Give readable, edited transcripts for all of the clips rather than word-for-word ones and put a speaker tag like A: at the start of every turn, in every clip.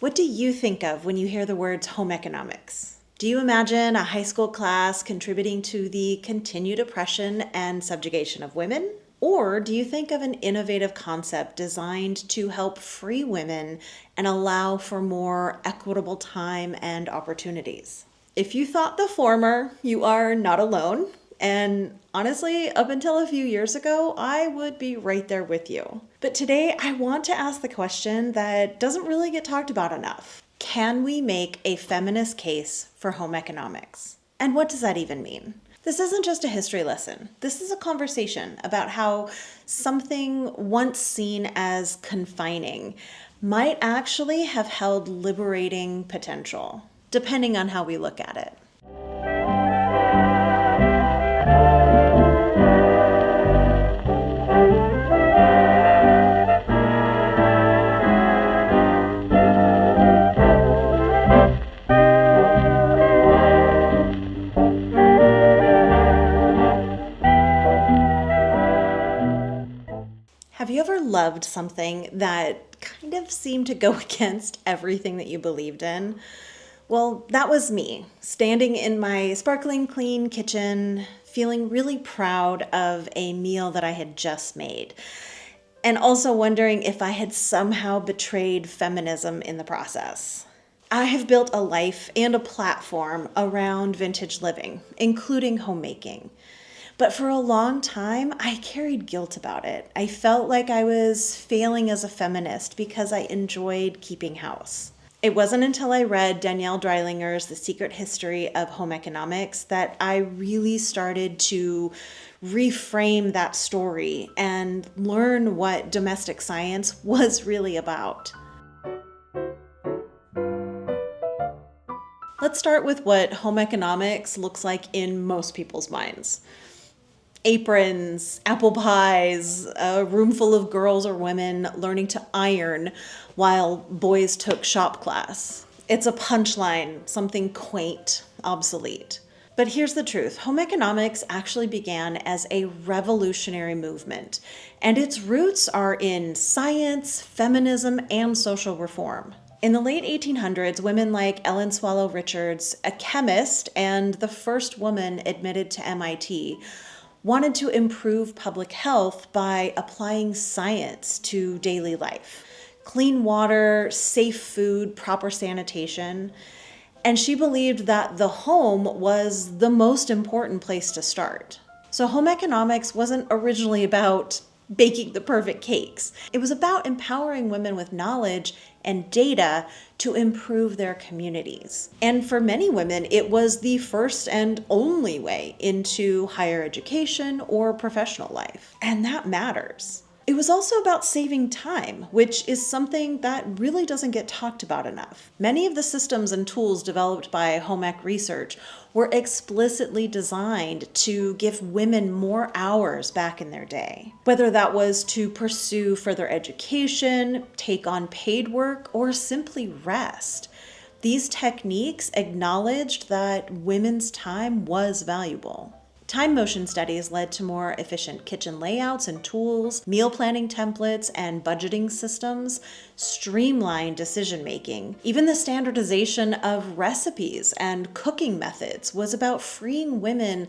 A: What do you think of when you hear the words home economics? Do you imagine a high school class contributing to the continued oppression and subjugation of women? Or do you think of an innovative concept designed to help free women and allow for more equitable time and opportunities? If you thought the former, you are not alone. And honestly, up until a few years ago, I would be right there with you. But today, I want to ask the question that doesn't really get talked about enough. Can we make a feminist case for home economics? And what does that even mean? This isn't just a history lesson. This is a conversation about how something once seen as confining might actually have held liberating potential, depending on how we look at it. Have you ever loved something that kind of seemed to go against everything that you believed in? Well, that was me, standing in my sparkling clean kitchen, feeling really proud of a meal that I had just made, and also wondering if I had somehow betrayed feminism in the process. I have built a life and a platform around vintage living, including homemaking. But for a long time, I carried guilt about it. I felt like I was failing as a feminist because I enjoyed keeping house. It wasn't until I read Danielle Dreilinger's The Secret History of Home Economics that I really started to reframe that story and learn what domestic science was really about. Let's start with what home economics looks like in most people's minds. Aprons, apple pies, a room full of girls or women learning to iron while boys took shop class. It's a punchline, something quaint, obsolete. But here's the truth. Home economics actually began as a revolutionary movement, and its roots are in science, feminism, and social reform. In the late 1800s, women like Ellen Swallow Richards, a chemist and the first woman admitted to MIT, wanted to improve public health by applying science to daily life. Clean water, safe food, proper sanitation. And she believed that the home was the most important place to start. So home economics wasn't originally about baking the perfect cakes. It was about empowering women with knowledge and data to improve their communities. And for many women, it was the first and only way into higher education or professional life. And that matters. It was also about saving time, which is something that really doesn't get talked about enough. Many of the systems and tools developed by home ec research were explicitly designed to give women more hours back in their day. Whether that was to pursue further education, take on paid work, or simply rest. These techniques acknowledged that women's time was valuable. Time motion studies led to more efficient kitchen layouts and tools, meal planning templates, and budgeting systems, streamlined decision making. Even the standardization of recipes and cooking methods was about freeing women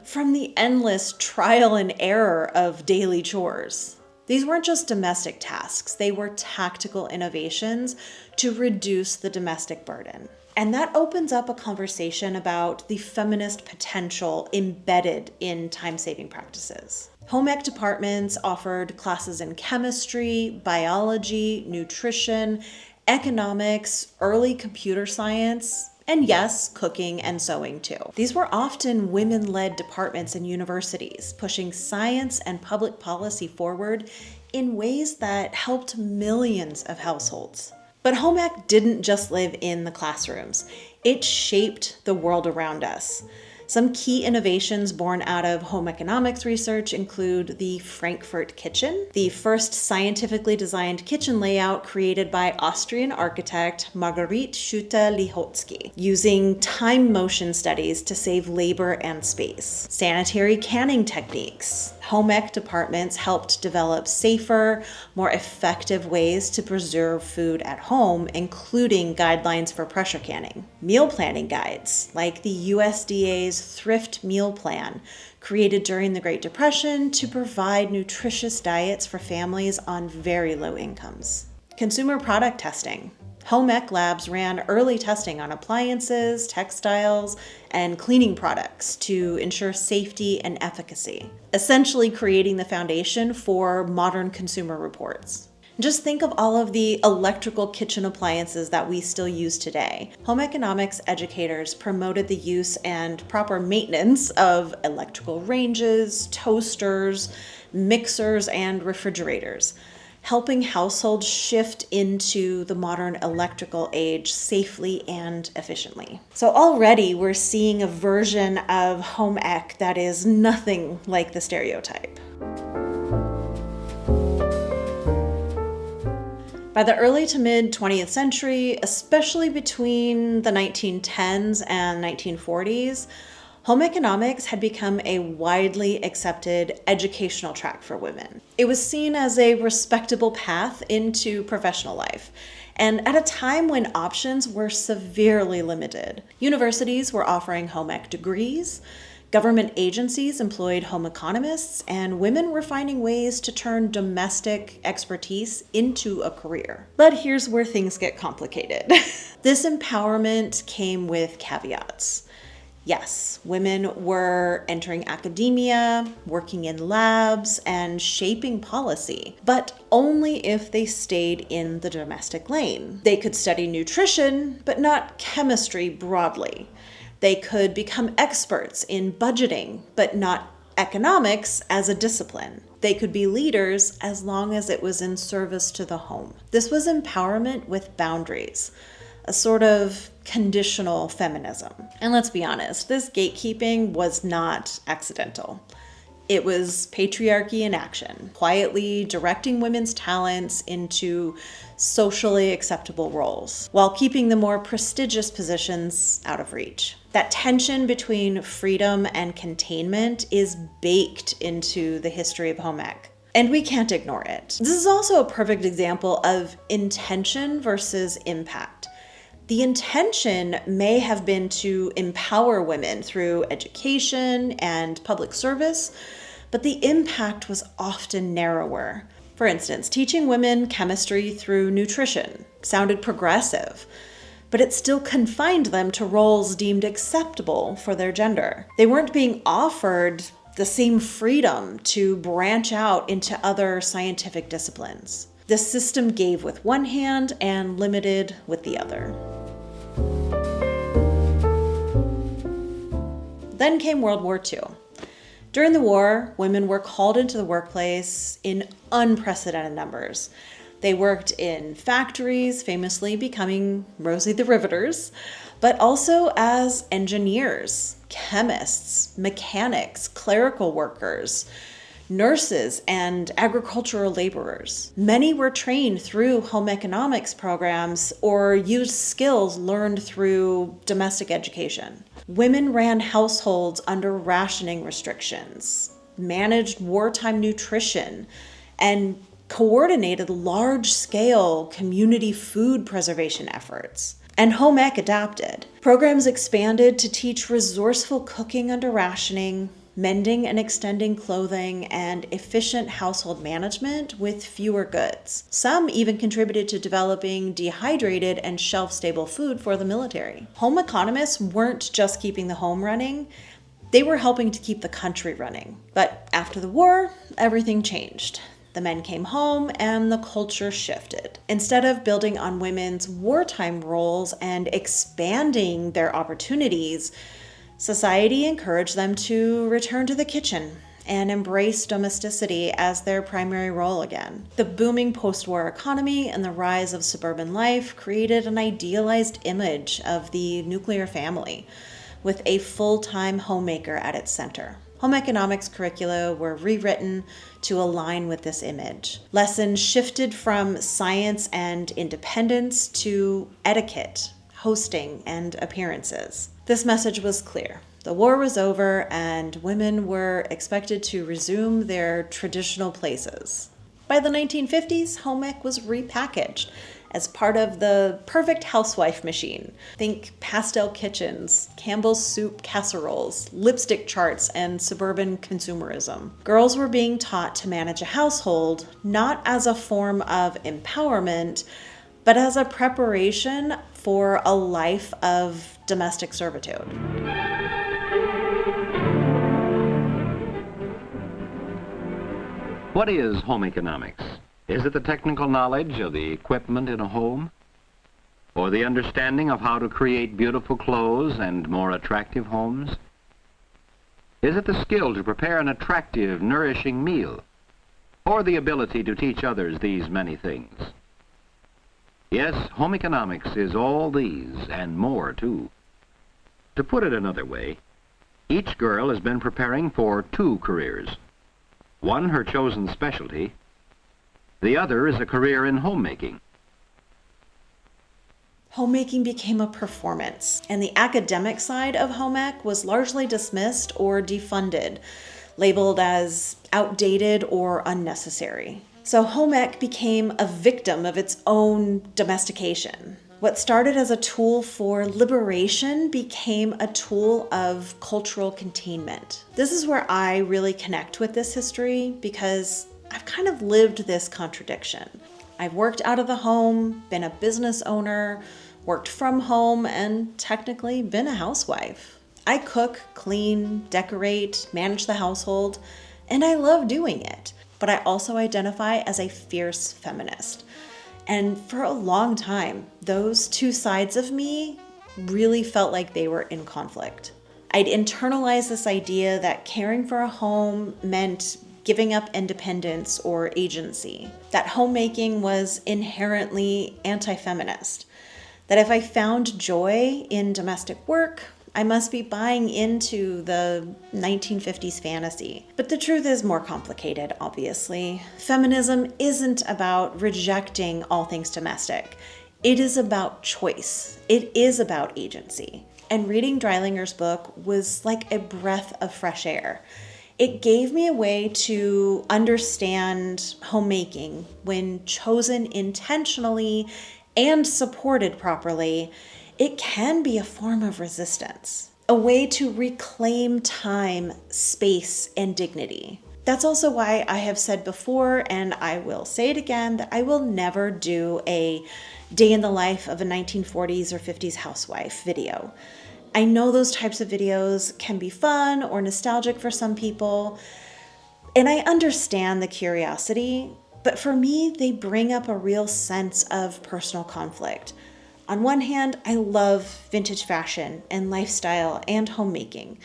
A: from the endless trial and error of daily chores. These weren't just domestic tasks, they were tactical innovations to reduce the domestic burden. And that opens up a conversation about the feminist potential embedded in time-saving practices. Home ec departments offered classes in chemistry, biology, nutrition, economics, early computer science, and yes, cooking and sewing too. These were often women-led departments in universities, pushing science and public policy forward in ways that helped millions of households. But home ec didn't just live in the classrooms. It shaped the world around us. Some key innovations born out of home economics research include the Frankfurt kitchen, the first scientifically designed kitchen layout created by Austrian architect Marguerite Schutte-Lihotzky, using time motion studies to save labor and space. Sanitary canning techniques. Home ec departments helped develop safer, more effective ways to preserve food at home, including guidelines for pressure canning. Meal planning guides, like the USDA's Thrift Meal Plan, created during the Great Depression to provide nutritious diets for families on very low incomes. Consumer product testing. Home ec labs ran early testing on appliances, textiles, and cleaning products to ensure safety and efficacy, essentially creating the foundation for modern consumer reports. Just think of all of the electrical kitchen appliances that we still use today. Home economics educators promoted the use and proper maintenance of electrical ranges, toasters, mixers, and refrigerators, helping households shift into the modern electrical age safely and efficiently. So already we're seeing a version of home ec that is nothing like the stereotype. By the early to mid 20th century, especially between the 1910s and 1940s, home economics had become a widely accepted educational track for women. It was seen as a respectable path into professional life, and at a time when options were severely limited. Universities were offering home ec degrees, government agencies employed home economists, and women were finding ways to turn domestic expertise into a career. But here's where things get complicated. This empowerment came with caveats. Yes, women were entering academia, working in labs, and shaping policy, but only if they stayed in the domestic lane. They could study nutrition, but not chemistry broadly. They could become experts in budgeting, but not economics as a discipline. They could be leaders as long as it was in service to the home. This was empowerment with boundaries, a sort of conditional feminism. And let's be honest, this gatekeeping was not accidental. It was patriarchy in action, quietly directing women's talents into socially acceptable roles, while keeping the more prestigious positions out of reach. That tension between freedom and containment is baked into the history of home ec, and we can't ignore it. This is also a perfect example of intention versus impact. The intention may have been to empower women through education and public service, but the impact was often narrower. For instance, teaching women chemistry through nutrition sounded progressive, but it still confined them to roles deemed acceptable for their gender. They weren't being offered the same freedom to branch out into other scientific disciplines. The system gave with one hand and limited with the other. Then came World War II. During the war, women were called into the workplace in unprecedented numbers. They worked in factories, famously becoming Rosie the Riveters, but also as engineers, chemists, mechanics, clerical workers, nurses, and agricultural laborers. Many were trained through home economics programs or used skills learned through domestic education. Women ran households under rationing restrictions, managed wartime nutrition, and coordinated large-scale community food preservation efforts. And home ec adapted. Programs expanded to teach resourceful cooking under rationing, mending and extending clothing, and efficient household management with fewer goods. Some even contributed to developing dehydrated and shelf-stable food for the military. Home economists weren't just keeping the home running, they were helping to keep the country running. But after the war, everything changed. The men came home and the culture shifted. Instead of building on women's wartime roles and expanding their opportunities, society encouraged them to return to the kitchen and embrace domesticity as their primary role again. The booming post-war economy and the rise of suburban life created an idealized image of the nuclear family, with a full-time homemaker at its center. Home economics curricula were rewritten to align with this image. Lessons shifted from science and independence to etiquette, hosting, and appearances. This message was clear. The war was over, and women were expected to resume their traditional places. By the 1950s, home ec was repackaged as part of the perfect housewife machine. Think pastel kitchens, Campbell's soup casseroles, lipstick charts, and suburban consumerism. Girls were being taught to manage a household, not as a form of empowerment, but as a preparation for a life of domestic servitude.
B: What is home economics? Is it the technical knowledge of the equipment in a home? Or the understanding of how to create beautiful clothes and more attractive homes? Is it the skill to prepare an attractive, nourishing meal? Or the ability to teach others these many things? Yes, home economics is all these and more too. To put it another way, each girl has been preparing for two careers. One, her chosen specialty. The other is a career in homemaking.
A: Homemaking became a performance, and the academic side of home ec was largely dismissed or defunded, labeled as outdated or unnecessary. So home ec became a victim of its own domestication. What started as a tool for liberation became a tool of cultural containment. This is where I really connect with this history because I've kind of lived this contradiction. I've worked out of the home, been a business owner, worked from home, and technically been a housewife. I cook, clean, decorate, manage the household, and I love doing it. But I also identify as a fierce feminist. And for a long time, those two sides of me really felt like they were in conflict. I'd internalized this idea that caring for a home meant giving up independence or agency, that homemaking was inherently anti-feminist, that if I found joy in domestic work, I must be buying into the 1950s fantasy. But the truth is more complicated, obviously. Feminism isn't about rejecting all things domestic. It is about choice. It is about agency. And reading Dreilinger's book was like a breath of fresh air. It gave me a way to understand homemaking when chosen intentionally and supported properly. It can be a form of resistance, a way to reclaim time, space, and dignity. That's also why I have said before, and I will say it again, that I will never do a day in the life of a 1940s or 50s housewife video. I know those types of videos can be fun or nostalgic for some people, and I understand the curiosity, but for me, they bring up a real sense of personal conflict. On one hand, I love vintage fashion and lifestyle and homemaking.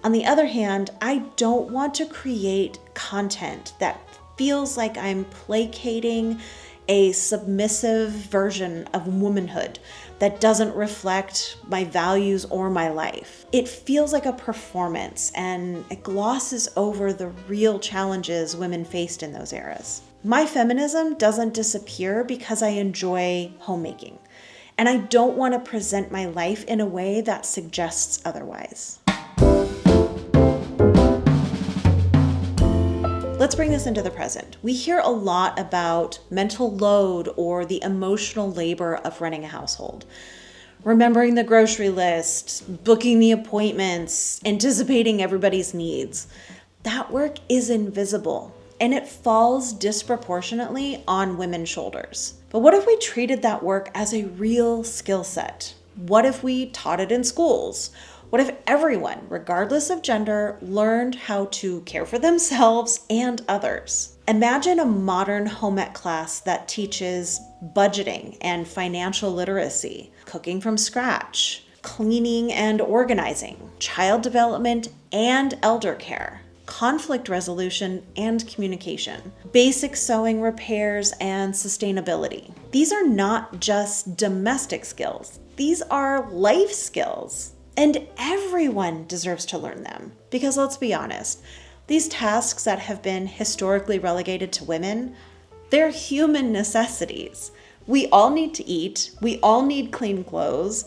A: On the other hand, I don't want to create content that feels like I'm placating a submissive version of womanhood that doesn't reflect my values or my life. It feels like a performance, and it glosses over the real challenges women faced in those eras. My feminism doesn't disappear because I enjoy homemaking. And I don't want to present my life in a way that suggests otherwise. Let's bring this into the present. We hear a lot about mental load or the emotional labor of running a household. Remembering the grocery list, booking the appointments, anticipating everybody's needs. That work is invisible, and it falls disproportionately on women's shoulders. But what if we treated that work as a real skill set? What if we taught it in schools? What if everyone, regardless of gender, learned how to care for themselves and others? Imagine a modern home ec class that teaches budgeting and financial literacy, cooking from scratch, cleaning and organizing, child development and elder care, conflict resolution and communication, basic sewing repairs and sustainability. These are not just domestic skills. These are life skills. And everyone deserves to learn them. Because let's be honest, these tasks that have been historically relegated to women, they're human necessities. We all need to eat, we all need clean clothes,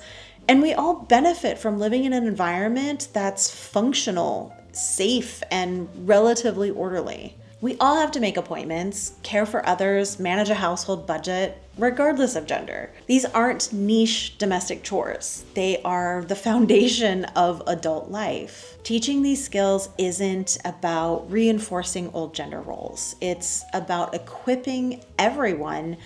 A: and we all benefit from living in an environment that's functional, safe, and relatively orderly. We all have to make appointments, care for others, manage a household budget, regardless of gender. These aren't niche domestic chores. They are the foundation of adult life. Teaching these skills isn't about reinforcing old gender roles. It's about equipping everyone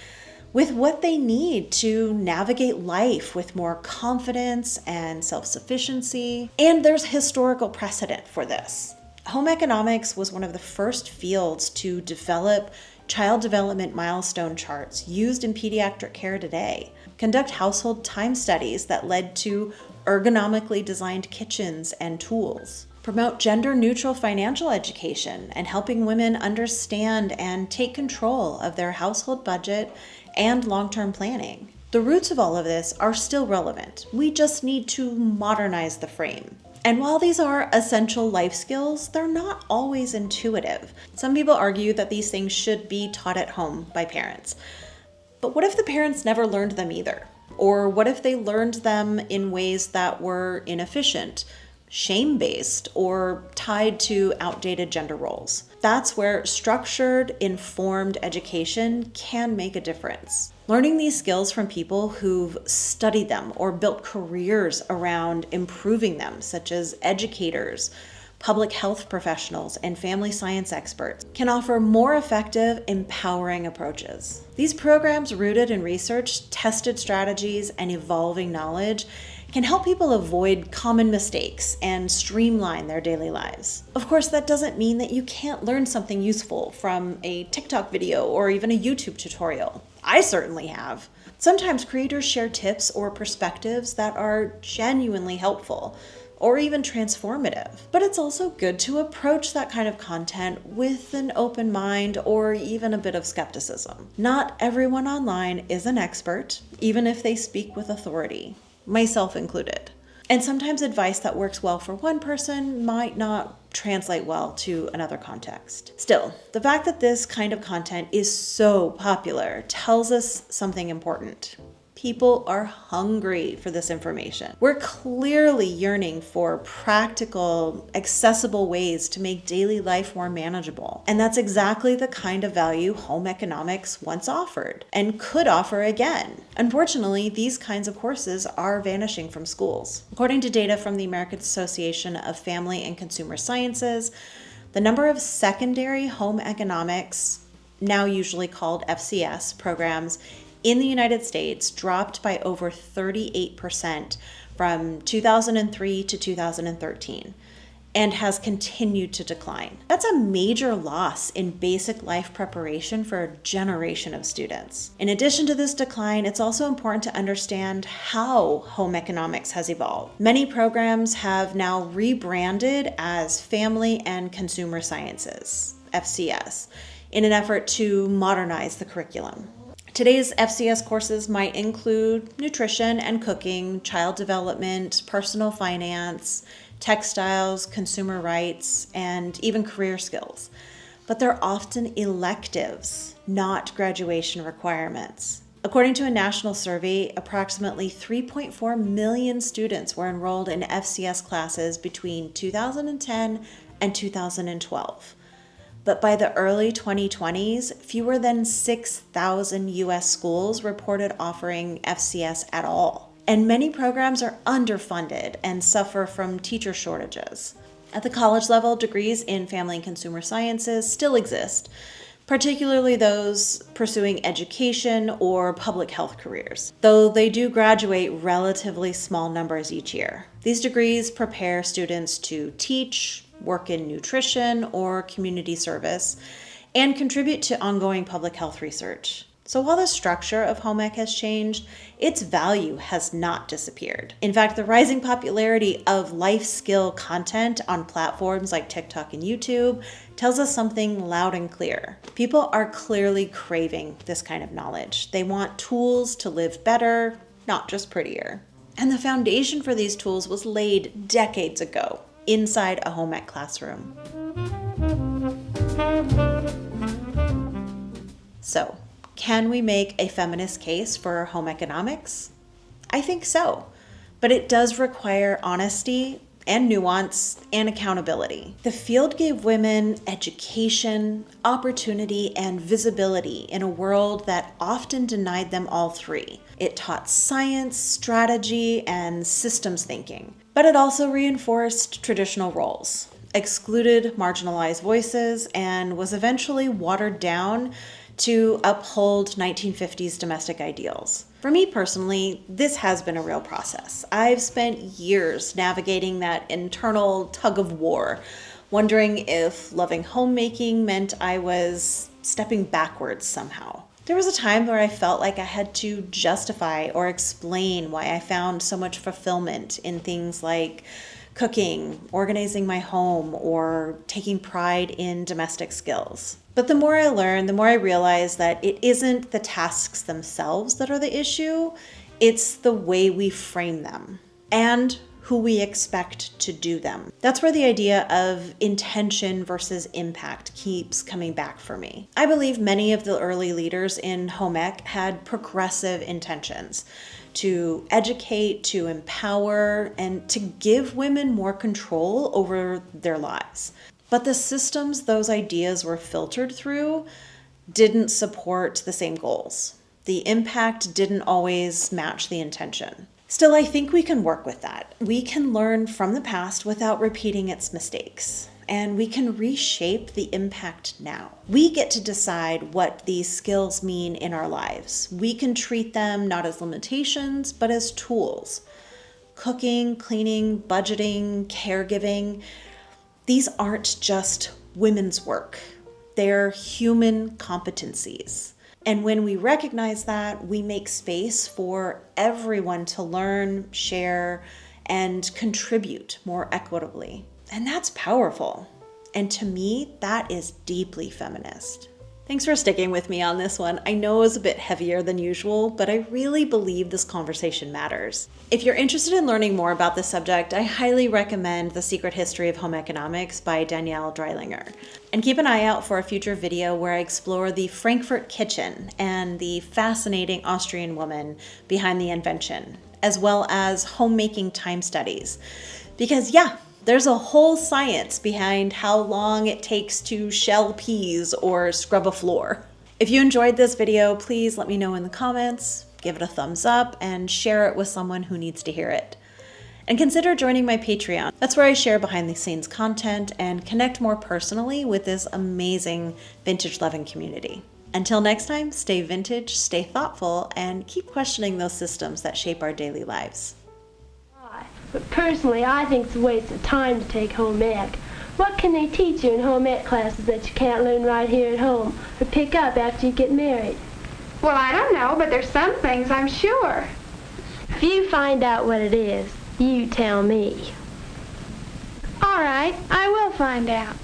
A: with what they need to navigate life with more confidence and self-sufficiency. And there's historical precedent for this. Home economics was one of the first fields to develop child development milestone charts used in pediatric care today, conduct household time studies that led to ergonomically designed kitchens and tools, promote gender-neutral financial education and helping women understand and take control of their household budget and long-term planning. The roots of all of this are still relevant. We just need to modernize the frame. And while these are essential life skills, they're not always intuitive. Some people argue that these things should be taught at home by parents. But what if the parents never learned them either? Or what if they learned them in ways that were inefficient, shame-based, or tied to outdated gender roles? That's where structured, informed education can make a difference. Learning these skills from people who've studied them or built careers around improving them, such as educators, public health professionals, and family science experts, can offer more effective, empowering approaches. These programs, rooted in research, tested strategies, and evolving knowledge, can help people avoid common mistakes and streamline their daily lives. Of course, that doesn't mean that you can't learn something useful from a TikTok video or even a YouTube tutorial. I certainly have. Sometimes creators share tips or perspectives that are genuinely helpful or even transformative. But it's also good to approach that kind of content with an open mind or even a bit of skepticism. Not everyone online is an expert, even if they speak with authority, myself included. And sometimes advice that works well for one person might not translate well to another context. Still, the fact that this kind of content is so popular tells us something important. People are hungry for this information. We're clearly yearning for practical, accessible ways to make daily life more manageable. And that's exactly the kind of value home economics once offered and could offer again. Unfortunately, these kinds of courses are vanishing from schools. According to data from the American Association of Family and Consumer Sciences, the number of secondary home economics, now usually called FCS, programs in the United States dropped by over 38% from 2003 to 2013 and has continued to decline. That's a major loss in basic life preparation for a generation of students. In addition to this decline, it's also important to understand how home economics has evolved. Many programs have now rebranded as Family and Consumer Sciences, FCS, in an effort to modernize the curriculum. Today's FCS courses might include nutrition and cooking, child development, personal finance, textiles, consumer rights, and even career skills. But they're often electives, not graduation requirements. According to a national survey, approximately 3.4 million students were enrolled in FCS classes between 2010 and 2012. But by the early 2020s, fewer than 6,000 US schools reported offering FCS at all. And many programs are underfunded and suffer from teacher shortages. At the college level, degrees in family and consumer sciences still exist, particularly those pursuing education or public health careers, though they do graduate relatively small numbers each year. These degrees prepare students to teach, work in nutrition or community service, and contribute to ongoing public health research. So while the structure of home ec has changed, its value has not disappeared. In fact, the rising popularity of life skill content on platforms like TikTok and YouTube tells us something loud and clear. People are clearly craving this kind of knowledge. They want tools to live better, not just prettier. And the foundation for these tools was laid decades ago inside a home ec classroom. So, can we make a feminist case for home economics? I think so, but it does require honesty and nuance and accountability. The field gave women education, opportunity, and visibility in a world that often denied them all three. It taught science, strategy, and systems thinking, but it also reinforced traditional roles, excluded marginalized voices, and was eventually watered down to uphold 1950s domestic ideals. For me personally, this has been a real process. I've spent years navigating that internal tug of war, wondering if loving homemaking meant I was stepping backwards somehow. There was a time where I felt like I had to justify or explain why I found so much fulfillment in things like cooking, organizing my home, or taking pride in domestic skills. But the more I learn, the more I realize that it isn't the tasks themselves that are the issue, it's the way we frame them and who we expect to do them. That's where the idea of intention versus impact keeps coming back for me. I believe many of the early leaders in home ec had progressive intentions to educate, to empower, and to give women more control over their lives. But the systems those ideas were filtered through didn't support the same goals. The impact didn't always match the intention. Still, I think we can work with that. We can learn from the past without repeating its mistakes. And we can reshape the impact now. We get to decide what these skills mean in our lives. We can treat them not as limitations, but as tools. Cooking, cleaning, budgeting, caregiving, these aren't just women's work. They're human competencies. And when we recognize that, we make space for everyone to learn, share, and contribute more equitably. And that's powerful. And to me, that is deeply feminist. Thanks for sticking with me on this one. I know it was a bit heavier than usual, but I really believe this conversation matters. If you're interested in learning more about this subject, I highly recommend The Secret History of Home Economics by Danielle Dreilinger. And keep an eye out for a future video where I explore the Frankfurt kitchen and the fascinating Austrian woman behind the invention, as well as homemaking time studies. Because there's a whole science behind how long it takes to shell peas or scrub a floor. If you enjoyed this video, please let me know in the comments, give it a thumbs up, and share it with someone who needs to hear it. And consider joining my Patreon. That's where I share behind the scenes content and connect more personally with this amazing vintage loving community. Until next time, stay vintage, stay thoughtful, and keep questioning those systems that shape our daily lives.
C: But personally, I think it's a waste of time to take home ec. What can they teach you in home ec classes that you can't learn right here at home or pick up after you get married?
D: Well, I don't know, but there's some things I'm sure.
C: If you find out what it is, you tell me.
D: All right, I will find out.